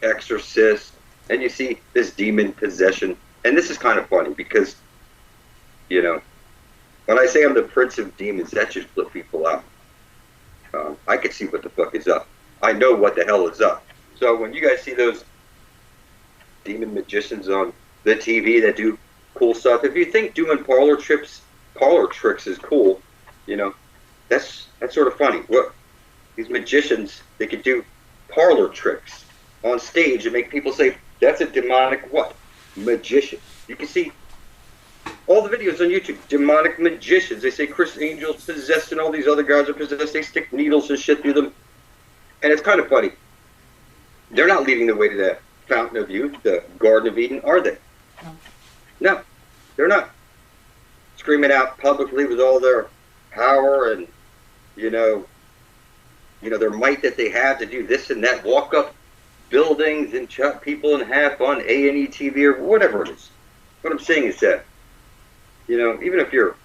Exorcist, and you see this demon possession. And this is kind of funny because, you know, when I say I'm the prince of demons, that should flip people out. I can see what the fuck is up. I know what the hell is up. So when you guys see those demon magicians on the TV that do cool stuff, if you think doing parlor tricks is cool, you know, that's sort of funny. What these magicians, they could do parlor tricks on stage and make people say, that's a demonic what? Magician. You can see all the videos on YouTube, demonic magicians. They say Chris Angel's possessed and all these other guys are possessed. They stick needles and shit through them. And it's kind of funny. They're not leading the way to the fountain of youth, the Garden of Eden, are they? No, they're not. Screaming out publicly with all their power and, you know, their might that they have to do this and that, walk up buildings and chop people in half on A&E TV or whatever it is. What I'm saying is that, you know, even if you're,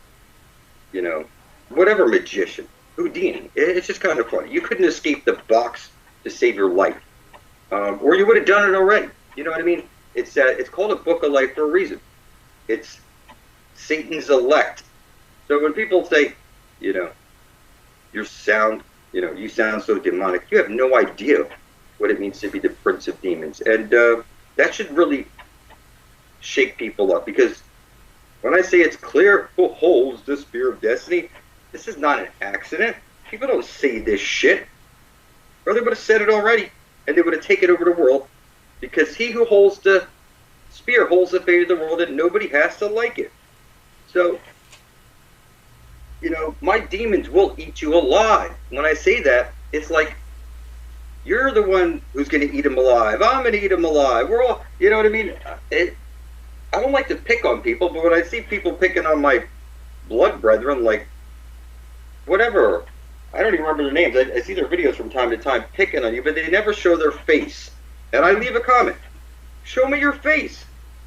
you know, whatever magician, Houdini, it's just kind of funny. You couldn't escape the box to save your life. Or you would have done it already. You know what I mean? It's called a book of life for a reason. It's Satan's elect. So when people say, you know, you sound so demonic, you have no idea what it means to be the prince of demons. And that should really shake people up, because when I say it's clear who holds the spear of destiny, this is not an accident. People don't say this shit, or they would have said it already, and they would have taken over the world, because he who holds the spear holds the fate of the world, and nobody has to like it. So, you know, my demons will eat you alive. When I say that, it's like, you're the one who's going to eat them alive. I'm going to eat them alive. We're all, you know what I mean? I don't like to pick on people, but when I see people picking on my blood brethren, like, whatever, I don't even remember their names. I see their videos from time to time picking on you, but they never show their face. And I leave a comment. Show me your face.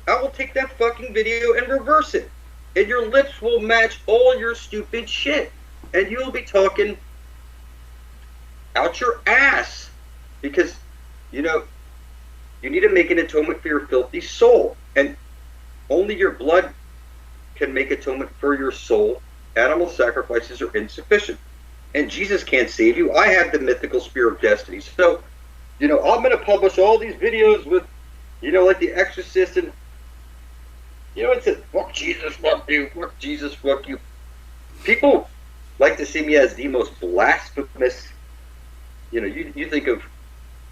I will take that fucking video and reverse it. And your lips will match all your stupid shit. And you'll be talking out your ass. Because, you know, you need to make an atonement for your filthy soul. And only your blood can make atonement for your soul. Animal sacrifices are insufficient. And Jesus can't save you. I have the mythical spear of destiny. So, you know, I'm going to publish all these videos with, you know, like The Exorcist, and, you know, it says, fuck Jesus, fuck you, fuck Jesus, fuck you. People like to see me as the most blasphemous, you know, you think of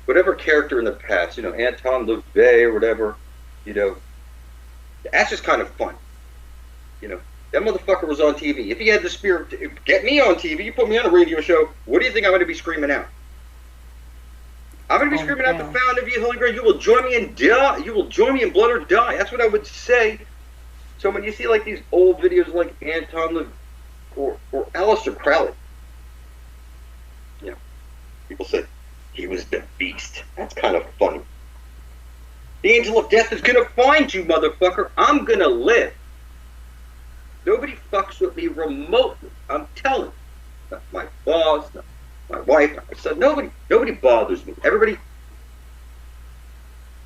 whatever character in the past, you know, Anton LaVey or whatever, you know, that's just kind of fun. You know, that motherfucker was on TV. If he had the spirit, get me on TV, you put me on a radio show, what do you think I'm going to be screaming out? I'm going to be screaming out the fountain of youth, Holy Grail. You will join me and die. You will join me in blood or die. That's what I would say. So when you see like these old videos like Anton LaVey or Aleister Crowley, you know, people say he was the beast. That's kind of funny. The angel of death is going to find you, motherfucker. I'm going to live. Nobody fucks with me remotely. I'm telling you. Not my boss, not my wife, not my son. Nobody bothers me. Everybody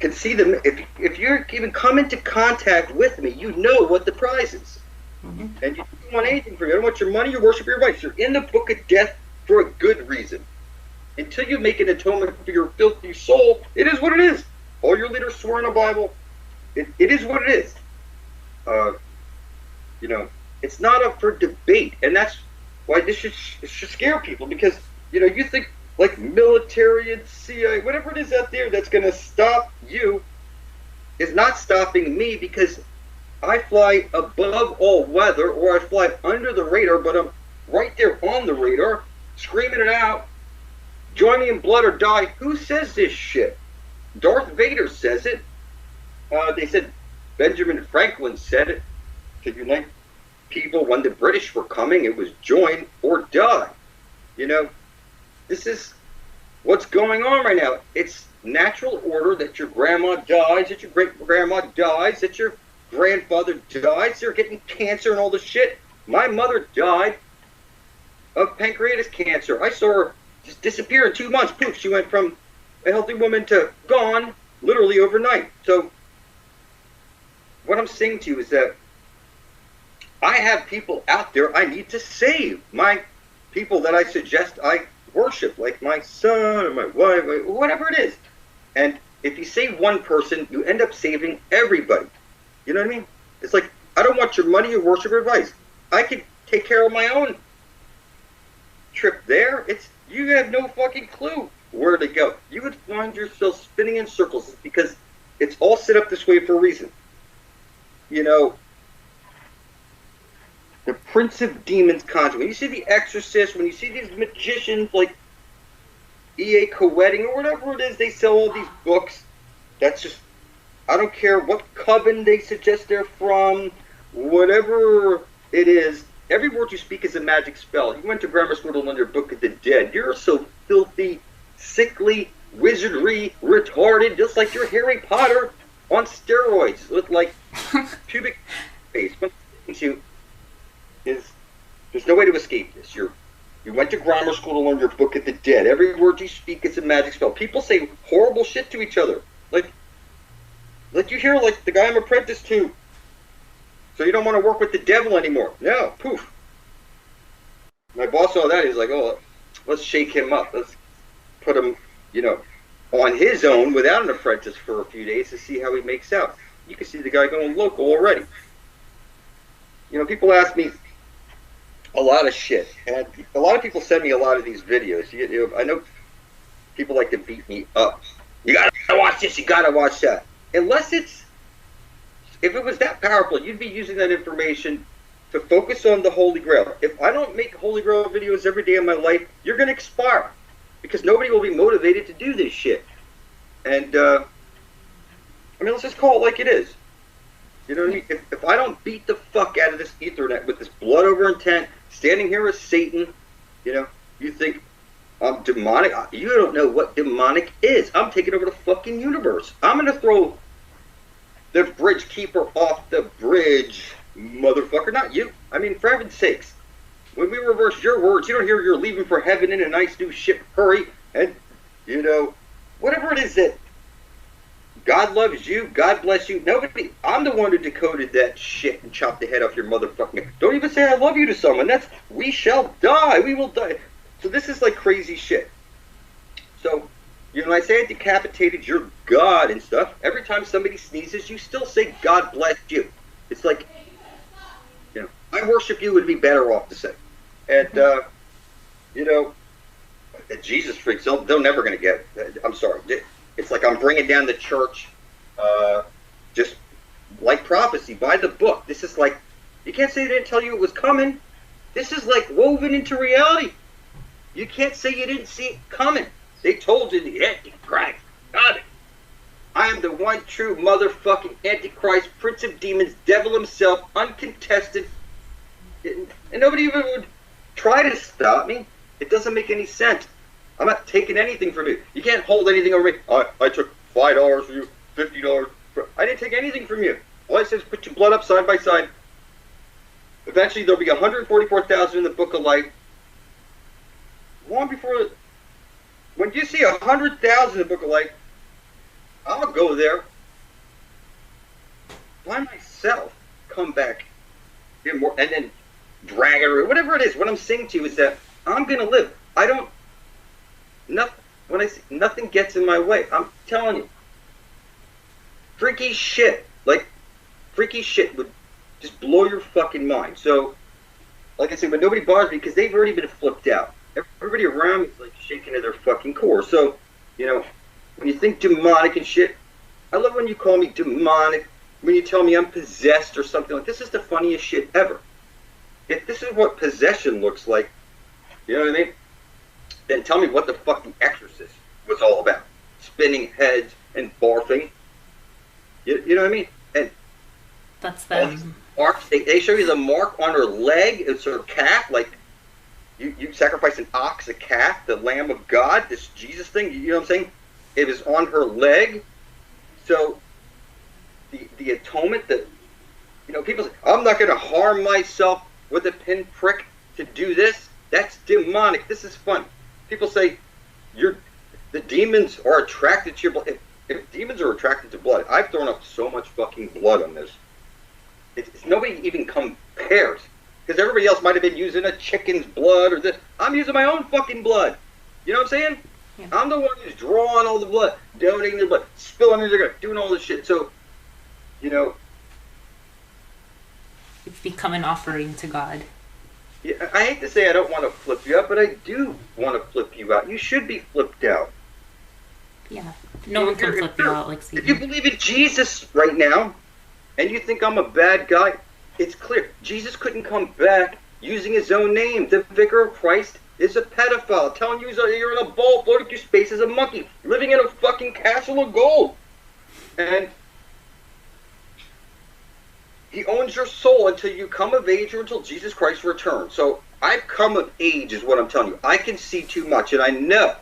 can see them. If you're even come into contact with me, you know what the prize is. Mm-hmm. And you don't want anything from you. I don't want your money, your worship, your vice. You're in the book of death for a good reason. Until you make an atonement for your filthy soul, it is what it is. All your leaders swore in the Bible. It is what it is. You know, it's not up for debate, and that's why this should scare people, because, you know, you think like military and CIA, whatever it is out there that's going to stop you is not stopping me, because I fly above all weather, or I fly under the radar, but I'm right there on the radar, screaming it out, join me in blood or die. Who says this shit? Darth Vader says it. They said Benjamin Franklin said it. To unite people when the British were coming, it was join or die. You know, this is what's going on right now. It's natural order that your grandma dies, that your great-grandma dies, that your grandfather dies. They're getting cancer and all this shit. My mother died of pancreatic cancer. I saw her just disappear in 2 months. Poof, she went from a healthy woman to gone literally overnight. So what I'm saying to you is that I have people out there I need to save. My people that I suggest I worship, like my son or my wife, or whatever it is. And if you save one person, you end up saving everybody. You know what I mean? It's like, I don't want your money, your worship, or advice. I can take care of my own trip there. You have no fucking clue where to go. You would find yourself spinning in circles because it's all set up this way for a reason. You know, the Prince of Demons conjuring. When you see The Exorcist, when you see these magicians like E.A. Coetting or whatever it is, they sell all these books. That's just, I don't care what coven they suggest they're from, whatever it is. Every word you speak is a magic spell. You went to grammar school to learn your Book of the Dead. You're so filthy, sickly, wizardry, retarded, just like you're Harry Potter on steroids with like pubic face. What you is there's no way to escape this. You went to grammar school to learn your Book of the Dead. Every word you speak is a magic spell. People say horrible shit to each other. Like you hear like the guy I'm apprenticed to. So you don't want to work with the devil anymore. No, poof. My boss saw that. He's like, oh, let's shake him up. Let's put him, you know, on his own without an apprentice for a few days to see how he makes out. You can see the guy going local already. You know, people ask me a lot of shit. And a lot of people send me a lot of these videos. You know, I know people like to beat me up. You gotta watch this, you gotta watch that. If it was that powerful, you'd be using that information to focus on the Holy Grail. If I don't make Holy Grail videos every day of my life, you're going to expire. Because nobody will be motivated to do this shit. And, I mean, let's just call it like it is. You know what I mean? If I don't beat the fuck out of this Ethernet with this blood over intent, standing here as Satan, you know, you think I'm demonic. You don't know what demonic is. I'm taking over the fucking universe. I'm going to throw the bridge keeper off the bridge, motherfucker. Not you. I mean, for heaven's sakes. When we reverse your words, you don't hear you're leaving for heaven in a nice new ship. Hurry. And, you know, whatever it is that God loves you, God bless you. Nobody. I'm the one who decoded that shit and chopped the head off your motherfucking. Don't even say I love you to someone. That's, we shall die. We will die. So this is like crazy shit. So, you know, when I say I decapitated your God and stuff, every time somebody sneezes, you still say, God bless you. It's like, you know, I worship you would be better off to say. And, you know, Jesus freaks, they're never going to get, I'm sorry. It's like I'm bringing down the church, just like prophecy, by the book. This is like, you can't say they didn't tell you it was coming. This is like woven into reality. You can't say you didn't see it coming. They told you the Antichrist. Got it. I am the one true motherfucking Antichrist, Prince of Demons, Devil himself, uncontested. And nobody even would try to stop me. It doesn't make any sense. I'm not taking anything from you. You can't hold anything over me. I took $5 from you, $50. I didn't take anything from you. All I said is put your blood up side by side. Eventually there'll be 144,000 in the Book of Life. Long before... When you see 100,000 in the Book of Life, I'm going to go there by myself, come back, and then drag it or whatever it is. What I'm saying to you is that I'm going to live. When I say nothing gets in my way, I'm telling you. Freaky shit. Like, freaky shit would just blow your fucking mind. So, like I said, but nobody bothers me because they've already been flipped out. Everybody around me is like shaking to their fucking core. So, you know, when you think demonic and shit, I love when you call me demonic, when you tell me I'm possessed or something like this. Is the funniest shit ever. If this is what possession looks like, you know what I mean? Then tell me what the fuck The Exorcist was all about. Spinning heads and barfing. You know what I mean? And that's them. Marks, they show you the mark on her leg. It's her calf, like, You sacrifice an ox, a calf, the Lamb of God, this Jesus thing, you know what I'm saying? It was on her leg. So, the atonement that, you know, people say, I'm not going to harm myself with a pinprick to do this. That's demonic. This is fun. People say, the demons are attracted to your blood. if demons are attracted to blood, I've thrown up so much fucking blood on this. Nobody even compares. Because everybody else might have been using a chicken's blood or this. I'm using my own fucking blood. You know what I'm saying? Yeah. I'm the one who's drawing all the blood, donating their blood, spilling it, doing all this shit. So, you know, It's become an offering to God. yeah, I hate to say I don't want to flip you out, but I do want to flip you out. You should be flipped out. Yeah. No one can flip you out like If you Satan. believe in Jesus right now, and you think I'm a bad guy, it's clear. Jesus couldn't come back using his own name. The Vicar of Christ is a pedophile, telling you you're in a ball floating through space as a monkey, living in a fucking castle of gold. And he owns your soul until you come of age or until Jesus Christ returns. So I've come of age is what I'm telling you. I can see too much, and I know.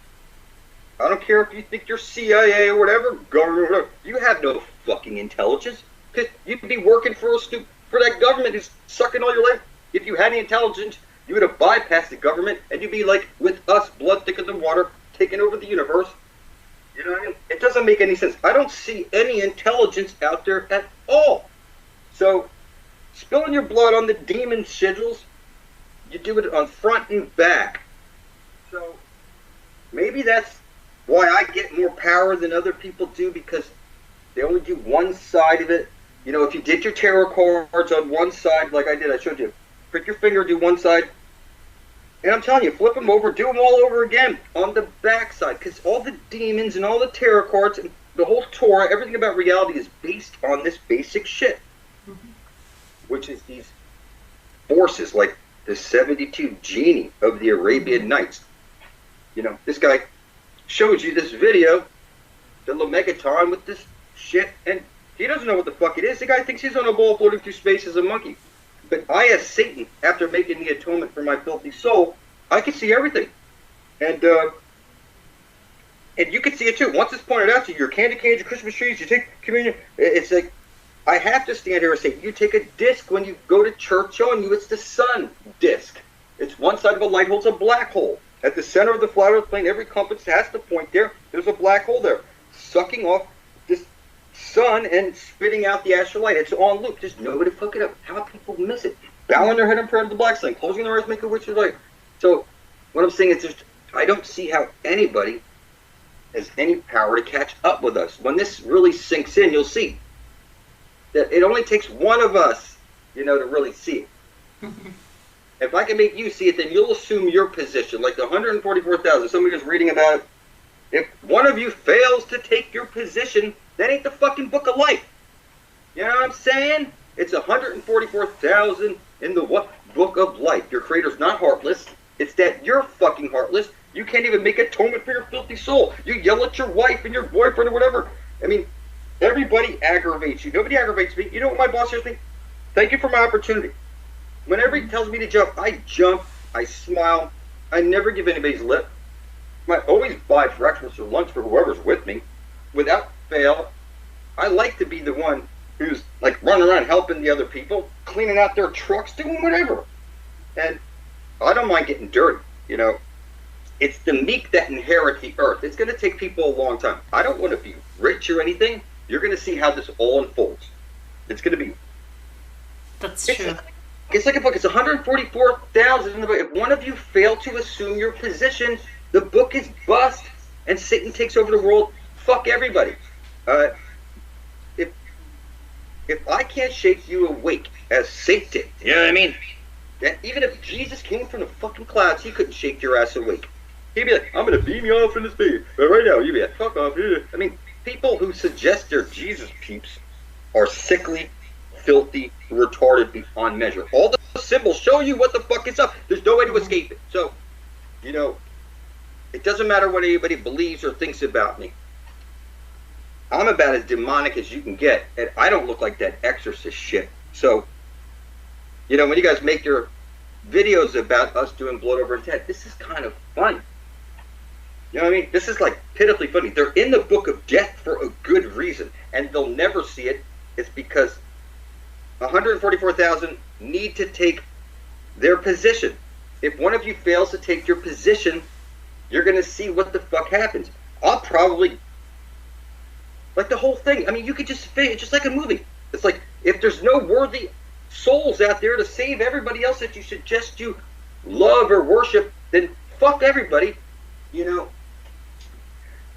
I don't care if you think you're CIA or whatever, government, whatever. You have no fucking intelligence. Because you'd be working for that government who's sucking all your life. If you had any intelligence, you would have bypassed the government, and you'd be like, with us, blood thicker than water, taking over the universe. You know what I mean? It doesn't make any sense. I don't see any intelligence out there at all. So, spilling your blood on the demon sigils, you do it on front and back. So, maybe that's why I get more power than other people do, because they only do one side of it. You know, if you did your tarot cards on one side, like I did, I showed you, prick your finger, do one side, and I'm telling you, flip them over, do them all over again on the back side, because all the demons and all the tarot cards and the whole Torah, everything about reality is based on this basic shit, which is these forces, like the 72 genie of the Arabian Nights. You know, this guy shows you this video, the Lemegaton with this shit, and he doesn't know what the fuck it is. The guy thinks he's on a ball floating through space as a monkey. But I, as Satan, after making the atonement for my filthy soul, I can see everything. And you can see it too. Once it's pointed out to you, your candy canes, your Christmas trees, you take communion, it's like, I have to stand here and say, you take a disc when you go to church showing you it's the sun disc. It's one side of a light hole, it's a black hole. At the center of the flat earth plane, every compass has to point there. There's a black hole there, sucking off this sun and spitting out the astral light. It's on loop. Just nobody fuck it up. How people miss it? Bowing their head in prayer to the black sun, closing their eyes, make a witch's light. So what I'm saying is just, I don't see how anybody has any power to catch up with us. When this really sinks in, you'll see that it only takes one of us, you know, to really see it. If I can make you see it, then you'll assume your position. Like the 144,000, somebody was reading about it. If one of you fails to take your position, that ain't the fucking book of life. You know what I'm saying? It's 144,000 in the what? Book of life. Your creator's not heartless. It's that you're fucking heartless. You can't even make atonement for your filthy soul. You yell at your wife and your boyfriend or whatever. I mean, everybody aggravates you. Nobody aggravates me. You know what my boss hears me? Thank you for my opportunity. Whenever he tells me to jump, I smile. I never give anybody's lip. I always buy breakfast or lunch for whoever's with me. Without fail, I like to be the one who's like running around helping the other people, cleaning out their trucks, doing whatever. And I don't mind getting dirty, you know. It's the meek that inherit the earth. It's going to take people a long time. I don't want to be rich or anything. You're going to see how this all unfolds. It's going to be... That's true. It's like a book. It's 144,000. If one of you fail to assume your position, the book is bust, and Satan takes over the world. Fuck everybody. If I can't shake you awake as Satan, you know what I mean? That even if Jesus came from the fucking clouds, he couldn't shake your ass awake. He'd be like, I'm going to beam you off into space. But right now, you'd be like, fuck off. I mean, people who suggest they're Jesus peeps are sickly, filthy, retarded beyond measure. All the symbols show you what the fuck is up. There's no way to escape it. So, you know, it doesn't matter what anybody believes or thinks about me. I'm about as demonic as you can get, and I don't look like that exorcist shit. So, you know, when you guys make your videos about us doing blood over his head, this is kind of fun. You know what I mean? This is like pitifully funny. They're in the book of death for a good reason, and they'll never see it. It's because 144,000 need to take their position. If one of you fails to take your position, you're going to see what the fuck happens. I'll probably Like the whole thing. I mean, you could just it's just like a movie. It's like if there's no worthy souls out there to save everybody else that you suggest you love or worship, then fuck everybody. You know,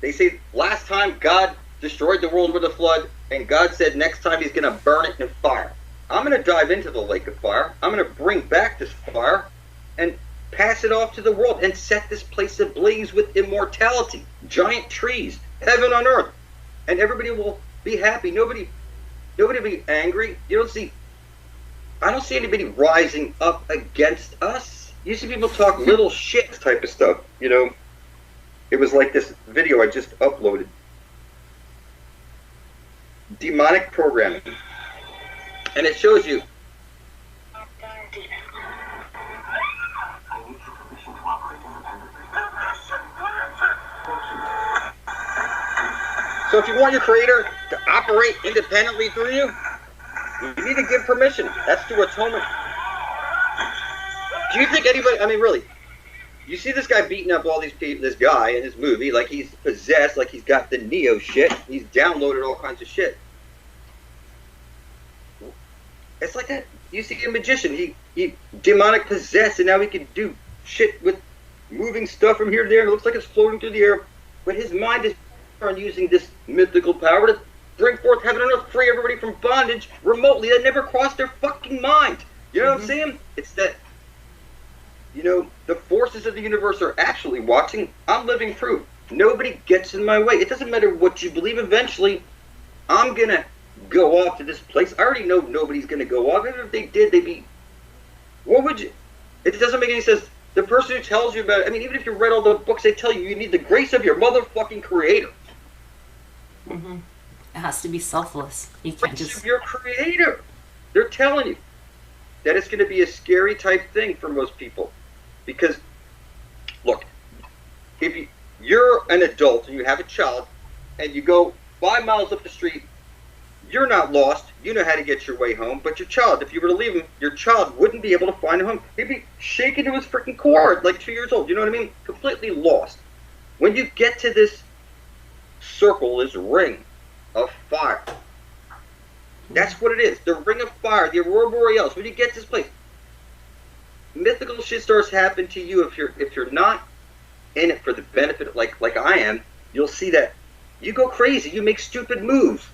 they say last time God destroyed the world with a flood, and God said next time he's going to burn it in fire. I'm going to dive into the lake of fire. I'm going to bring back this fire and pass it off to the world and set this place ablaze with immortality, giant trees, heaven on earth, and everybody will be happy. Nobody will be angry. I don't see anybody rising up against us. You see people talk little shit type of stuff, you know. It was like this video I just uploaded. Demonic programming. And it shows you. So if you want your creator to operate independently through you, you need to give permission. That's through atonement. Do you think anybody, I mean really, you see this guy beating up all these people, this guy in this movie, like he's possessed, like he's got the Neo shit, he's downloaded all kinds of shit. It's like that. You see a magician, he demonic possessed, and now he can do shit with moving stuff from here to there, and it looks like it's floating through the air, but his mind is on using this mythical power to bring forth heaven and earth, free everybody from bondage remotely. That never crossed their fucking mind. You know what I'm saying? It's that, you know, the forces of the universe are actually watching. I'm living proof. Nobody gets in my way. It doesn't matter what you believe. Eventually, I'm going to go off to this place. I already know nobody's going to go off. Even if they did, they'd be... What would you... It doesn't make any sense. The person who tells you about it, I mean, even if you read all the books, they tell you need the grace of your motherfucking creator. Mm-hmm. It has to be selfless. You can't just... Your creator. They're telling you that it's going to be a scary type thing for most people. Because, look, if you're an adult and you have a child and you go 5 miles up the street, you're not lost. You know how to get your way home. But your child, if you were to leave him, your child wouldn't be able to find a home. He'd be shaking to his freaking core, like 2 years old. You know what I mean? Completely lost. When you get to this circle, this ring of fire, that's what it is. The ring of fire, the aurora borealis. When you get to this place, mythical shit starts happening to you. If you're not in it for the benefit, like I am, you'll see that you go crazy. You make stupid moves.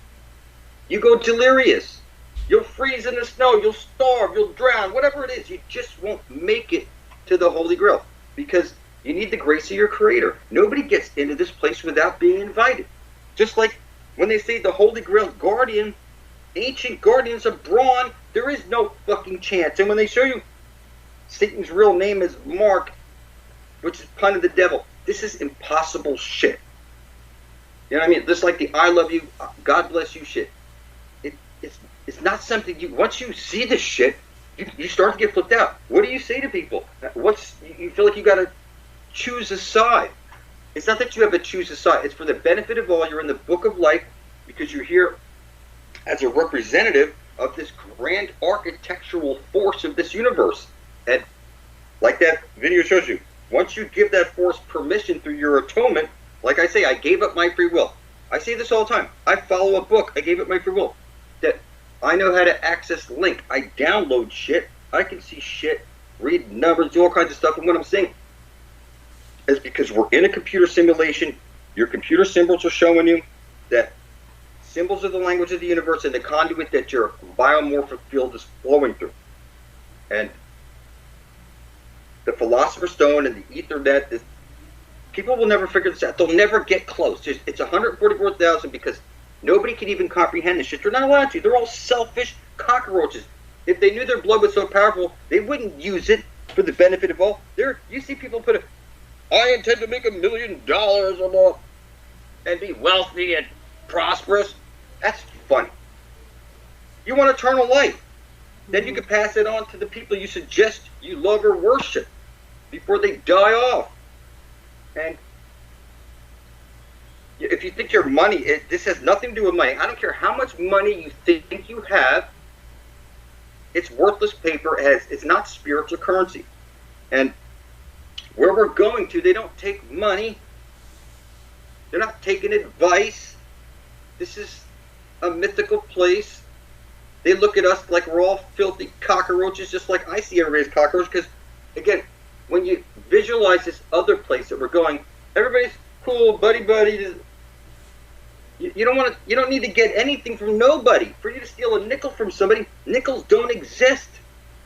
You go delirious. You'll freeze in the snow. You'll starve. You'll drown. Whatever it is, you just won't make it to the Holy Grail because you need the grace of your Creator. Nobody gets into this place without being invited. Just like when they say the Holy Grail guardian, ancient guardians of Braun, there is no fucking chance. And when they show you Satan's real name is Mark, which is pun of the devil, this is impossible shit. You know what I mean? Just like the I love you, God bless you shit. It's not something you, once you see this shit, you start to get flipped out. What do you say to people? You feel like you got to choose a side. It's not that you have to choose a side. It's for the benefit of all. You're in the book of life because you're here as a representative of this grand architectural force of this universe. And like that video shows you, once you give that force permission through your atonement, like I say, I gave up my free will. I say this all the time. I follow a book. I gave up my free will. That I know how to access link. I download shit. I can see shit, read numbers, do all kinds of stuff. And what I'm saying is because we're in a computer simulation, your computer symbols are showing you that symbols are the language of the universe and the conduit that your biomorphic field is flowing through. And the Philosopher's Stone and the Ethernet, people will never figure this out. They'll never get close. It's 144,000 because nobody can even comprehend this shit. They're not allowed to. They're all selfish cockroaches. If they knew their blood was so powerful, they wouldn't use it for the benefit of all. You see people put I intend to make $1 million or more and be wealthy and prosperous. That's funny. You want eternal life. Then you can pass it on to the people you suggest you love or worship before they die off. And if you think your money, this has nothing to do with money. I don't care how much money you think you have. It's worthless paper. It's not spiritual currency. And where we're going to, they don't take money. They're not taking advice. This is a mythical place. They look at us like we're all filthy cockroaches, just like I see everybody as cockroaches. Because, again, when you visualize this other place that we're going, everybody's cool, buddy. You don't need to get anything from nobody. For you to steal a nickel from somebody, nickels don't exist.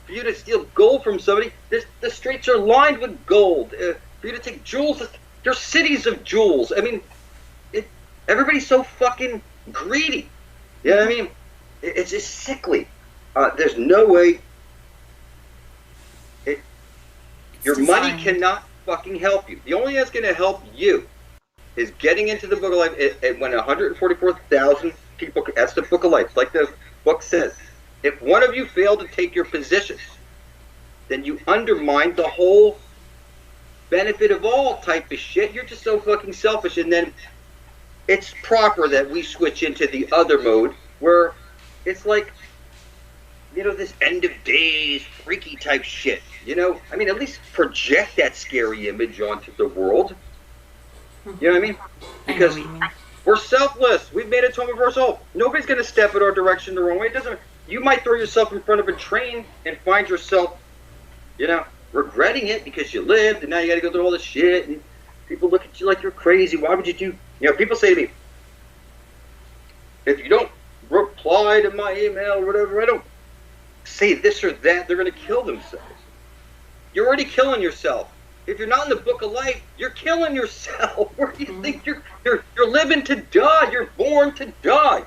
For you to steal gold from somebody, the streets are lined with gold. For you to take jewels, there's cities of jewels. I mean, everybody's so fucking greedy. You know what I mean? It's just sickly. There's no way. Your money cannot fucking help you. The only thing that's going to help you is getting into the book of life. When 144,000 people, that's the book of life, like the book says. If one of you fail to take your positions, then you undermine the whole benefit of all type of shit. You're just so fucking selfish. And then it's proper that we switch into the other mode where it's like, you know, this end of days, freaky type shit. You know, I mean, at least project that scary image onto the world. You know what I mean? Because we're selfless. We've made atonement for ourselves. Nobody's going to step in our direction the wrong way. It doesn't. You might throw yourself in front of a train and find yourself, you know, regretting it because you lived and now you got to go through all this shit and people look at you like you're crazy. Why would you do? You know, people say to me, if you don't reply to my email or whatever, I don't say this or that, they're going to kill themselves. You're already killing yourself. If you're not in the book of life, you're killing yourself. Where do you think you're living to die? You're born to die.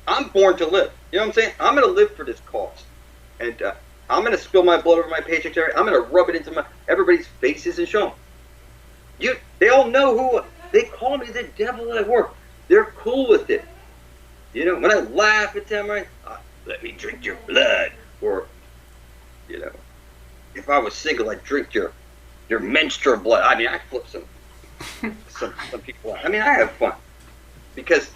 I'm born to live. You know what I'm saying? I'm going to live for this cause. And I'm going to spill my blood over my paycheck. I'm going to rub it into everybody's faces and show them. They all know who. They call me the devil at work. They're cool with it. You know, when I laugh at them, let me drink your blood. Or, you know, if I was single, I'd drink your menstrual blood. I mean, I flip some people out. I mean, I have fun. Because,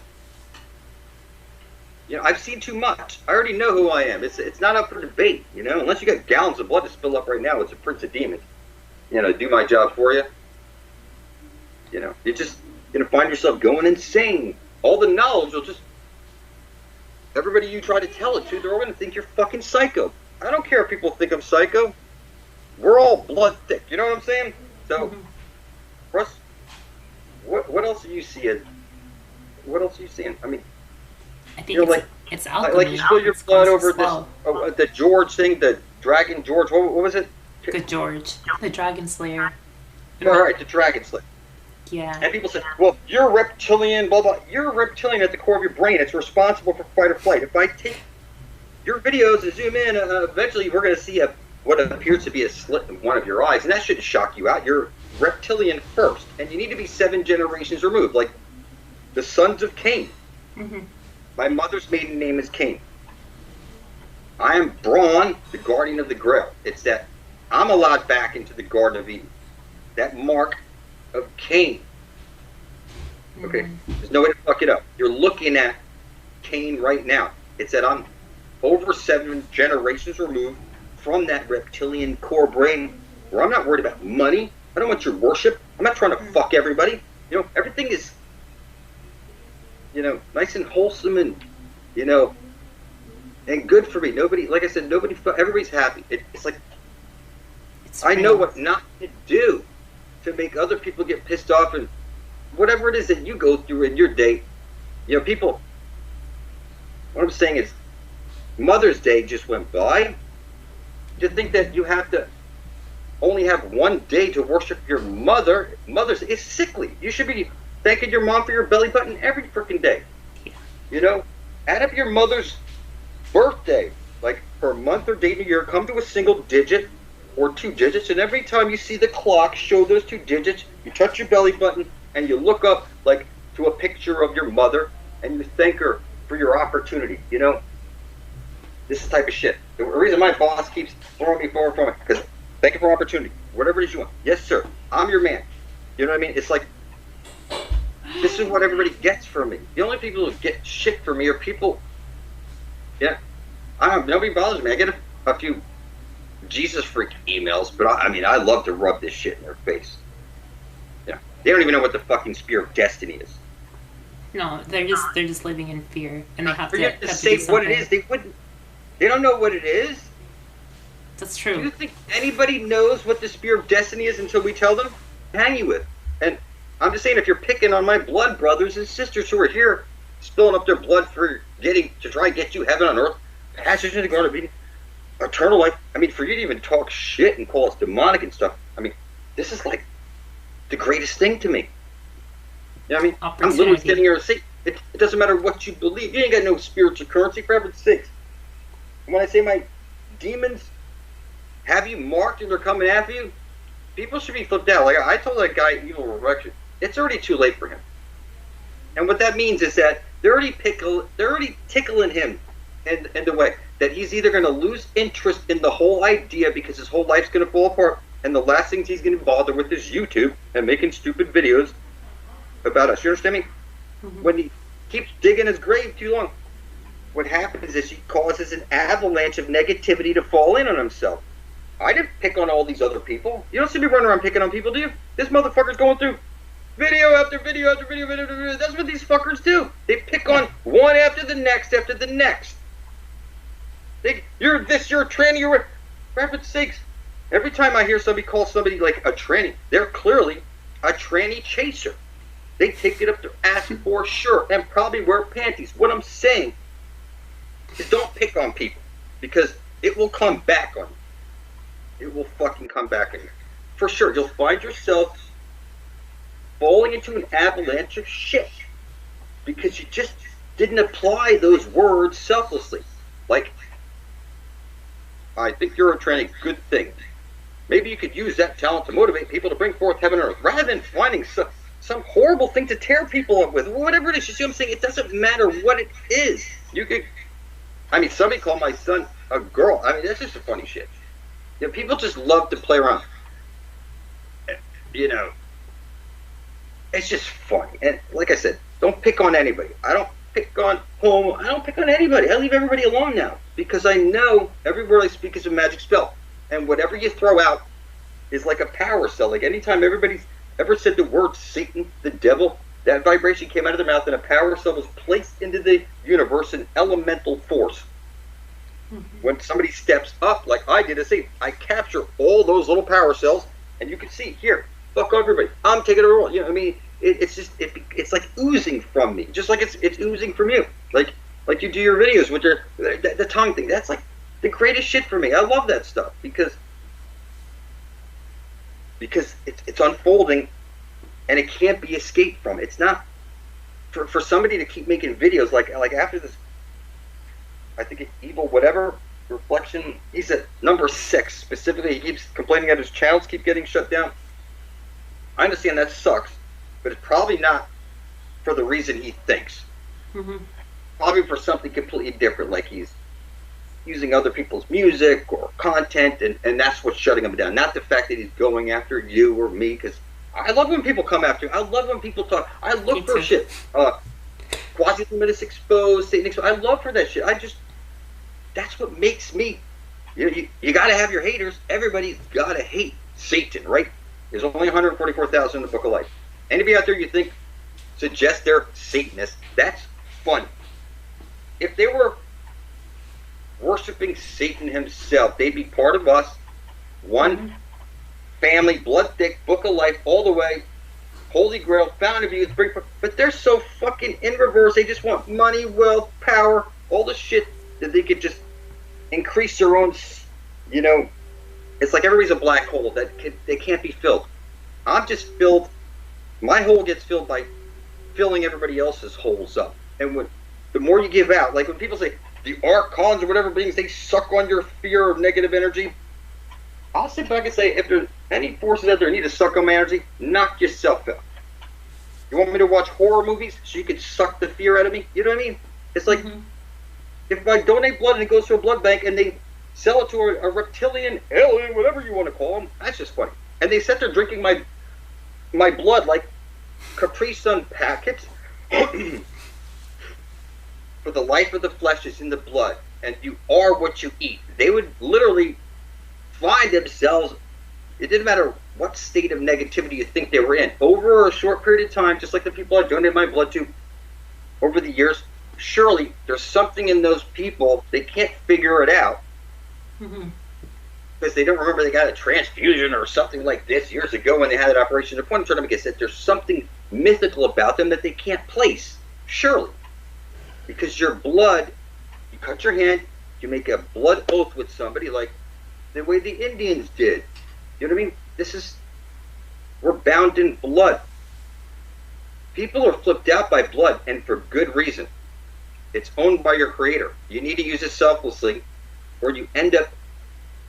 you know, I've seen too much. I already know who I am. It's not up for debate, you know. Unless you got gallons of blood to spill up right now, it's a prince of demons. You know, do my job for you. You know, you're just going to find yourself going insane. All the knowledge will just... Everybody you try to tell it to, they're all going to think you're fucking psycho. I don't care if people think I'm psycho. We're all blood thick. You know what I'm saying? So, Russ, what else are you seeing? What else are you seeing? I mean, I think it's alchemy. Like you spill your blood over this, the George thing, the Dragon George. What was it? The George, the Dragon Slayer. All right, the Dragon Slayer. Yeah. And people say, well, you're reptilian, blah, blah. You're a reptilian at the core of your brain. It's responsible for fight or flight. If I take your videos and zoom in, eventually we're going to see what appears to be a slit in one of your eyes. And that shouldn't shock you out. You're reptilian first. And you need to be 7 generations removed, like the sons of Cain. Mm-hmm. My mother's maiden name is Cain. I am Braun, the guardian of the Grail. It's that I'm allowed back into the Garden of Eden. That mark of Cain. Okay? There's no way to fuck it up. You're looking at Cain right now. It's that I'm over 7 generations removed from that reptilian core brain where I'm not worried about money. I don't want your worship. I'm not trying to fuck everybody. You know, everything is, you know, nice and wholesome and, you know, and good for me. Nobody, like I said, everybody's happy. It's like, I know what not to do to make other people get pissed off and whatever it is that you go through in your day. You know, people, what I'm saying is Mother's Day just went by. To think that you have to only have one day to worship your mother. Mother's is sickly. You should be thanking your mom for your belly button every freaking day. You know, add up your mother's birthday, like per month or date in a year, come to a single digit or 2 digits, and every time you see the clock show those 2 digits, you touch your belly button and you look up like to a picture of your mother and you thank her for your opportunity. You know, this is the type of shit. The reason my boss keeps throwing me forward from it, because thank you for opportunity. Whatever it is you want. Yes, sir. I'm your man. You know what I mean? It's like, this is what everybody gets from me. The only people who get shit from me are people, yeah, I don't know, nobody bothers me. I get a few Jesus freak emails, but I mean, I love to rub this shit in their face. Yeah. They don't even know what the fucking spear of destiny is. No, they're just living in fear, and they have For to, you have to to say do what it something. is, they wouldn't. They don't know what it is. That's Do you true. think anybody knows what the spear of destiny is until we tell them? Hang you with. And I'm just saying, if you're picking on my blood brothers and sisters who are here, spilling up their blood for to try and get you heaven on earth, passage into the garden of Eden, eternal life. I mean, for you to even talk shit and call us demonic and stuff. I mean, this is like the greatest thing to me. You know what I mean? I'm literally Opportunity. sitting here saying, it doesn't matter what you believe. You ain't got no spiritual currency, for heaven's sakes. And when I say my demons have you marked and they're coming after you, people should be flipped out. Like I told that guy, Evil Resurrection, it's already too late for him. And what that means is that they're already tickling him in the way that he's either going to lose interest in the whole idea because his whole life's going to fall apart, and the last things he's going to bother with is YouTube and making stupid videos about us. You understand me? Mm-hmm. When he keeps digging his grave too long, what happens is he causes an avalanche of negativity to fall in on himself. I didn't pick on all these other people. You don't see me running around picking on people, do you? This motherfucker's going through video after video after video after video. That's what these fuckers do. They pick on one after the next after the next. You're this, you're a tranny, you're... For heaven's sakes, every time I hear somebody call somebody like a tranny, they're clearly a tranny chaser. They take it up their ass for sure and probably wear panties. What I'm saying is don't pick on people because it will come back on you. It will fucking come back on you. For sure, you'll find yourself falling into an avalanche of shit because you just didn't apply those words selflessly. Like, I think you're a tranny, good thing. Maybe you could use that talent to motivate people to bring forth heaven and earth rather than finding some horrible thing to tear people up with. Whatever it is, you see what I'm saying? It doesn't matter what it is. You could, I mean, somebody called my son a girl. I mean, that's just a funny shit. You know, people just love to play around. You know, it's just funny. And like I said, don't pick on anybody. I don't pick on homo. I don't pick on anybody. I leave everybody alone now because I know every word I speak is a magic spell. And whatever you throw out is like a power cell. Like anytime everybody's ever said the word Satan, the devil, that vibration came out of their mouth and a power cell was placed into the universe, an elemental force. Mm-hmm. When somebody steps up, like I did, I capture all those little power cells, and you can see here, fuck everybody. I'm taking a role. You know, I mean, it's like oozing from me, just like it's oozing from you. Like you do your videos with the tongue thing. That's like the greatest shit for me. I love that stuff because it's unfolding and it can't be escaped from. It's not for somebody to keep making videos like after this. I think evil whatever reflection. He's at number 6 specifically. He keeps complaining that his channels keep getting shut down. I understand that sucks, but it's probably not for the reason he thinks. Mm-hmm. Probably for something completely different, like he's using other people's music or content, and that's what's shutting him down. Not the fact that he's going after you or me, because I love when people come after you. I love when people talk. I look for shit. Quasi-luminous exposed, Satan exposed. I love for that shit. That's what makes me. You got to have your haters. Everybody's got to hate Satan, right? There's only 144,000 in the Book of Life. Anybody out there you think suggests they're Satanists, that's funny. If they were worshiping Satan himself, they'd be part of us. One family, blood thick, Book of Life, all the way. Holy Grail, fountain of youth, but they're so fucking in reverse. They just want money, wealth, power, all the shit that they could just increase their own, you know. It's like everybody's a black hole that they can't be filled. I'm just filled. My hole gets filled by filling everybody else's holes up. And the more you give out, like when people say the archons or whatever beings, they suck on your fear of negative energy. I'll sit back and say, if there's any forces out there that need to suck on my energy, knock yourself out. You want me to watch horror movies so you can suck the fear out of me? You know what I mean? It's like, if I donate blood and it goes to a blood bank and they sell it to a reptilian, alien, whatever you want to call them, that's just funny. And they sit there drinking my blood like Capri Sun packets. For the life of the flesh is in the blood, and you are what you eat. They would literally find themselves, it didn't matter what state of negativity you think they were in, over a short period of time, just like the people I donated my blood to, over the years, surely there's something in those people, they can't figure it out. Because they don't remember they got a transfusion or something like this years ago when they had that operation. The point I'm trying to make is that there's something mythical about them that they can't place, surely. Because your blood, you cut your hand, you make a blood oath with somebody like the way the Indians did. You know what I mean? We're bound in blood. People are flipped out by blood, and for good reason. It's owned by your creator. You need to use it selflessly, or you end up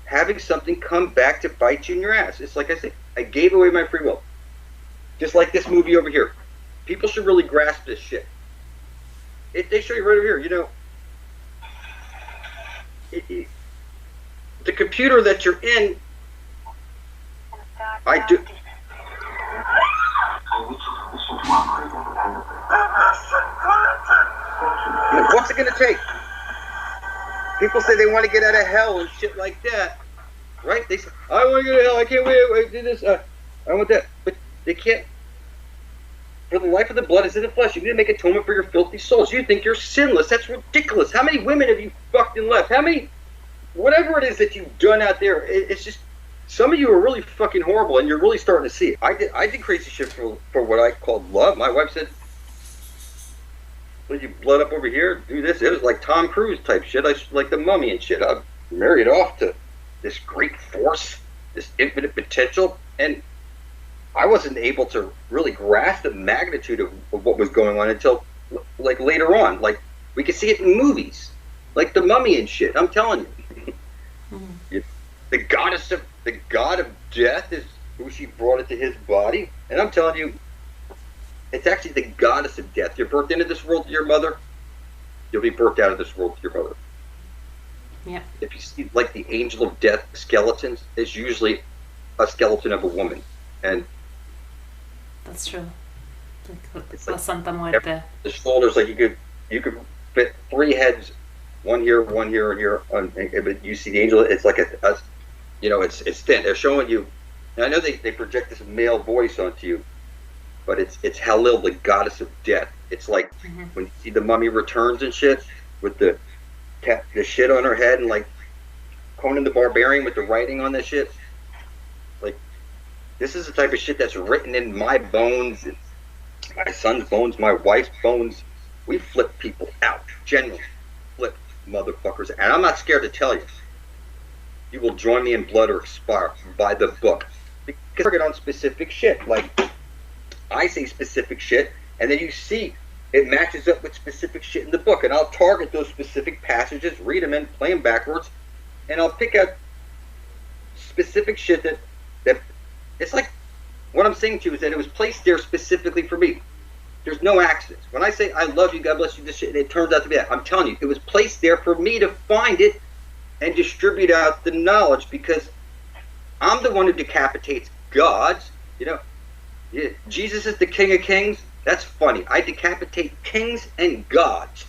having something come back to bite you in your ass. It's like I said, I gave away my free will. Just like this movie over here. People should really grasp this shit. They show you right over here, you know. The computer that you're in, I do. What's it going to take? People say they want to get out of hell and shit like that, right? They say, I want to get out of hell, I can't wait, I do this, I want that. But they can't. For the life of the blood is in the flesh. You need to make atonement for your filthy souls. You think you're sinless. That's ridiculous. How many women have you fucked and left? How many, whatever it is that you've done out there, it's just, some of you are really fucking horrible, and you're really starting to see it. I did crazy shit for what I called love. My wife said, well, you blood up over here, do this. It was like Tom Cruise type shit, like the Mummy and shit. I married off to this great force, this infinite potential, and I wasn't able to really grasp the magnitude of what was going on until like later on. Like we could see it in movies, like the Mummy and shit. I'm telling you, the god of death is who she brought into his body, and I'm telling you, it's actually the goddess of death. You're birthed into this world to your mother, you'll be birthed out of this world to your mother. Yeah. If you see like the angel of death skeletons, it's usually a skeleton of a woman, and that's true. It's like Santa Muerte. The shoulders, like you could fit 3 heads, one here, and here. But you see the angel, it's like it's thin. They're showing you. And I know they project this male voice onto you, but it's Halil, the goddess of death. It's like when you see the Mummy Returns and shit with the shit on her head, and like Conan the Barbarian with the writing on that shit. Like, this is the type of shit that's written in my bones, my son's bones, my wife's bones. We flip people out. Genuinely flip motherfuckers. And I'm not scared to tell you. You will join me in blood or expire by the book. Because I get on specific shit. Like, I say specific shit, and then you see it matches up with specific shit in the book. And I'll target those specific passages, read them and play them backwards, and I'll pick out specific shit that it's like, what I'm saying to you is that it was placed there specifically for me. There's no accidents. When I say I love you, God bless you, this shit, it turns out to be that. I'm telling you, it was placed there for me to find it and distribute out the knowledge, because I'm the one who decapitates gods. You know, Jesus is the King of Kings. That's funny. I decapitate kings and gods.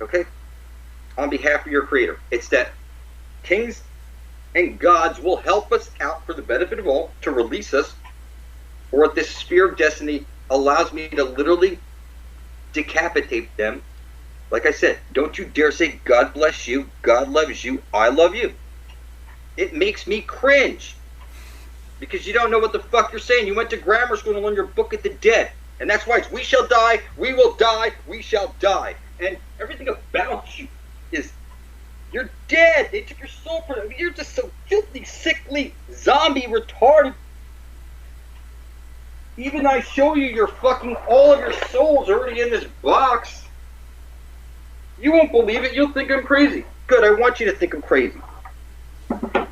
Okay? On behalf of your creator. It's that kings and gods will help us out for the benefit of all, to release us, or this sphere of destiny allows me to literally decapitate them. Like I said, don't you dare say God bless you, God loves you, I love you. It makes me cringe, because you don't know what the fuck you're saying. You went to grammar school and learned your Book of the Dead, and that's why it's we shall die, we will die, we shall die. And everything about you is, you're dead. They took your soul from you. You're just so filthy, sickly, zombie, retarded. Even I show you your fucking, all of your souls already in this box. You won't believe it. You'll think I'm crazy. Good, I want you to think I'm crazy. The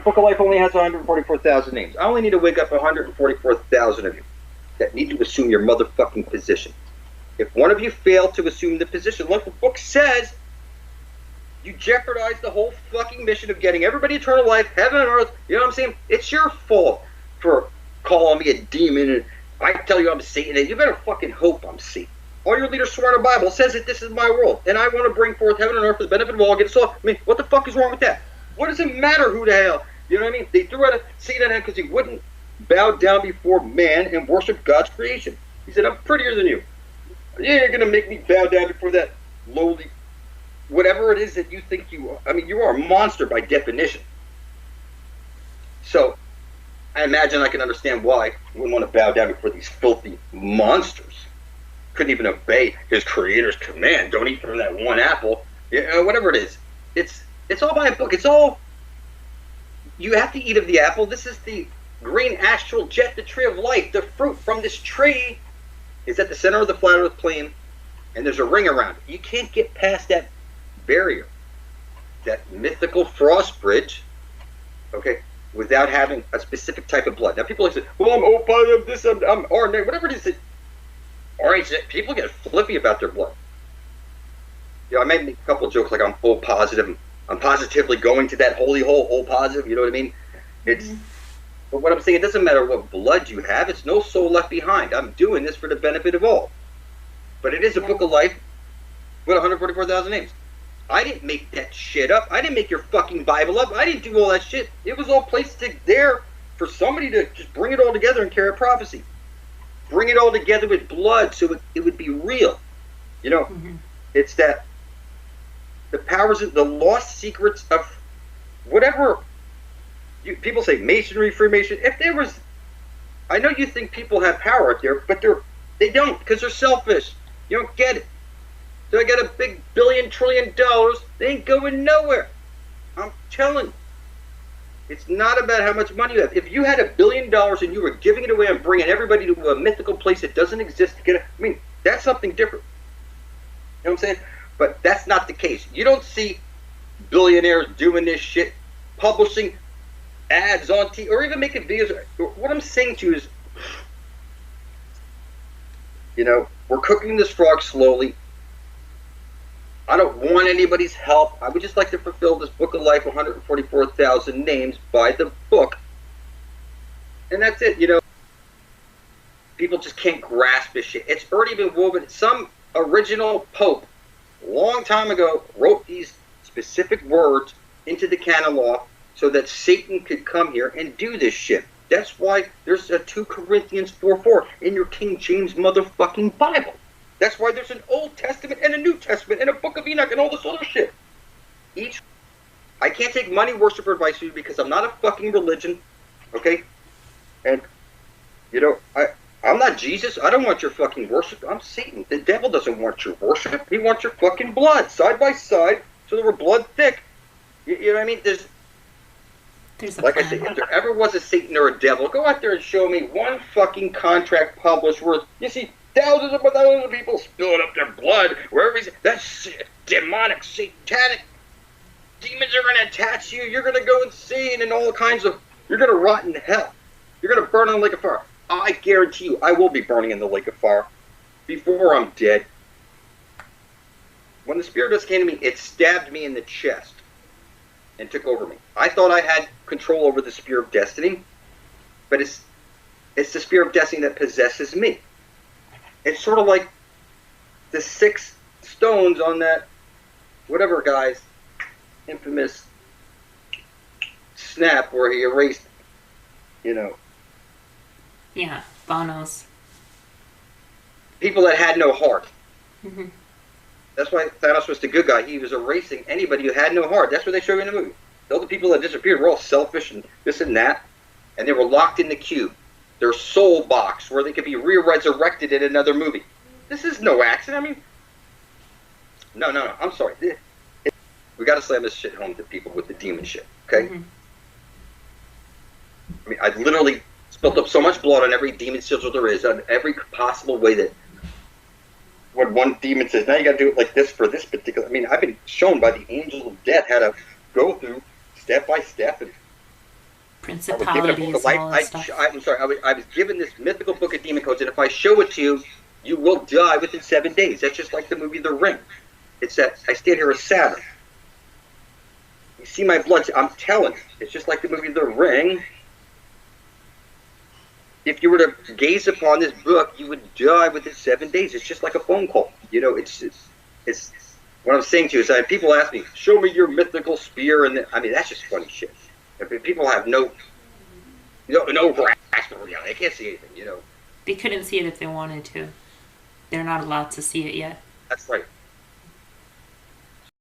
Book of Life only has 144,000 names. I only need to wake up 144,000 of you that need to assume your motherfucking position. If one of you fail to assume the position, like the book says, you jeopardize the whole fucking mission of getting everybody eternal life, heaven and earth. You know what I'm saying? It's your fault for calling me a demon, and I tell you I'm Satan, and you better fucking hope I'm Satan. All your leaders swear in the Bible. It says that this is my world, and I want to bring forth heaven and earth for the benefit of all. Get us all. I mean, what the fuck is wrong with that? What does it matter who the hell? You know what I mean? They threw out a Satan at him because he wouldn't bow down before man and worship God's creation. He said, I'm prettier than you. You're gonna make me bow down before that lowly, whatever it is that you think you are. I mean, you are a monster by definition. So, I imagine I can understand why we wouldn't want to bow down before these filthy monsters. Couldn't even obey his creator's command. Don't eat from that one apple. Whatever it is. It's all by a book. It's all, you have to eat of the apple. This is the green astral jet, the tree of life. The fruit from this tree is at the center of the flat earth plane, and there's a ring around it. You can't get past that barrier, that mythical frost bridge, okay, without having a specific type of blood. Now people say, well, I'm O positive, this, I'm R negative, whatever it is. Alright, people get flippy about their blood. You know, I made a couple of jokes like I'm O positive, I'm positively going to that holy hole, O positive, you know what I mean? It's, but what I'm saying, it doesn't matter what blood you have, it's no soul left behind. I'm doing this for the benefit of all. But it is a book of life with 144,000 names. I didn't make that shit up. I didn't make your fucking Bible up. I didn't do all that shit. It was all placed there for somebody to just bring it all together and carry a prophecy. Bring it all together with blood so it would be real. You know, it's that the powers, the lost secrets of whatever. People say Masonry, Freemason. If there was, I know you think people have power out there, but they don't because they're selfish. You don't get it. So I got a big $1 trillion. They ain't going nowhere. I'm telling you. It's not about how much money you have. If you had $1 billion and you were giving it away and bringing everybody to a mythical place that doesn't exist to get it, I mean, that's something different. You know what I'm saying? But that's not the case. You don't see billionaires doing this shit, publishing ads on TV, or even making videos. What I'm saying to you is, you know, we're cooking this frog slowly. I don't want anybody's help. I would just like to fulfill this book of life, 144,000 names by the book. And that's it, you know. People just can't grasp this shit. It's already been woven. Some original pope, a long time ago, wrote these specific words into the canon law so that Satan could come here and do this shit. That's why there's a 2 Corinthians 4:4 in your King James motherfucking Bible. That's why there's an Old Testament and a New Testament and a Book of Enoch and all this other shit. I can't take money worship advice from you because I'm not a fucking religion, okay? And, you know, I'm not Jesus. I don't want your fucking worship. I'm Satan. The devil doesn't want your worship. He wants your fucking blood, side by side, so that we're blood thick. You know what I mean? There's like I said, if there ever was a Satan or a devil, go out there and show me one fucking contract published where you see thousands of people spilling up their blood wherever he's. That's demonic, satanic. Demons are going to attach you. You're going to go insane and all kinds of. You're going to rot in hell. You're going to burn in the lake of fire. I guarantee you, I will be burning in the lake of fire before I'm dead. When the spirit just came to me, it stabbed me in the chest and took over me. I thought I had control over the spear of destiny, but it's the spear of destiny that possesses me. It's sort of like the 6 stones on that whatever guy's infamous snap where he erased, you know. Yeah, Bono's. People that had no heart. That's why Thanos was the good guy. He was erasing anybody who had no heart. That's what they show you in the movie. All the people that disappeared were all selfish and this and that, and they were locked in the cube. Their soul box where they could be re-resurrected in another movie. This is no accident. I mean, no. I'm sorry. We got to slam this shit home to people with the demon shit, okay? I mean, I literally spilled up so much blood on every demon sigil there is, on every possible way that when one demon says, now you got to do it like this for this particular. I mean, I've been shown by the angel of death how to go through step by step and principalities, all that stuff. I'm sorry, I was given this mythical book of demon codes, and if I show it to you, you will die within 7 days. That's just like the movie The Ring. It's that I stand here as Saturn. You see my blood. I'm telling you, it's just like the movie The Ring. If you were to gaze upon this book, you would die within 7 days. It's just like a phone call. You know, it's what I'm saying to you is that people ask me, show me your mythical spear, and I mean, that's just funny shit. People have no grasp of reality. They can't see anything, you know. They couldn't see it if they wanted to. They're not allowed to see it yet. That's right.